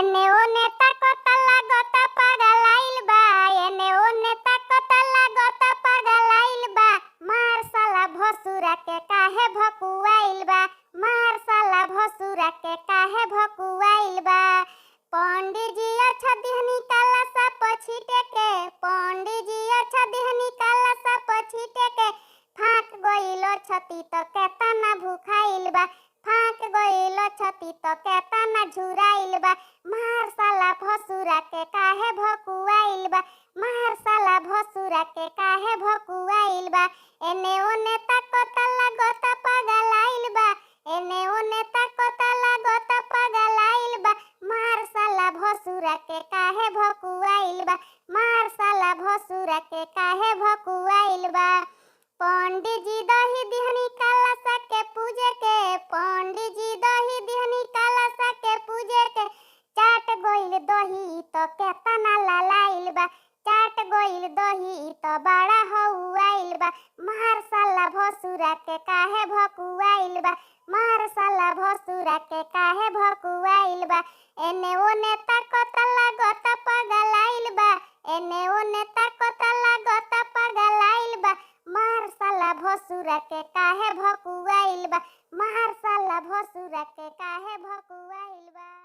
एने ओने ताकता लागता पागलाइल बा, एने ओने ताकता लागता पागलाइल बा। मार साला भसुरा के काहे भकुआइल बा, मार साला भसुरा के काहे भकुआइल बा। पंडित जी अच्छा दिहनी काला सा पछीटे के, पंडित जी अच्छा दिहनी काला सा पछीटे के। फाक गइल छती तो केतना भूखाइल बा, फाक गइल छती तो केतना झुराइल बा। मार साला भसुरा के काहे भकुआइल बा, मार साला भसुरा के काहे भकुआइल बा। एने ओने ताकता लागता पागलाइल बा, एने ओने ताकता लागता पागलाइल बा। मार साला भसुरा के काहे भकुआइल बा, मार साला भसुरा के काहे भकुआइल बा। पंडित जी दही दिहनी काला सा के पूजे के, पंडित जी दही दिहनी काला सा के पूजे के। चाट गइल दही तो केतना लालाइल बा, चाट गइल दही तो बड़ा हउआइल बा। मार साला भसुरा के काहे भकुआइल बा, मार साला भसुरा के काहे भकुआइल बा। एने ओने ताकता लागता पागलाइल बा, एने ओने ताकता लागता पागलाइल बा। मार साला भसुरा के काहे भकुआइल बा, मार साला भसुरा के काहे भकुआइल बा।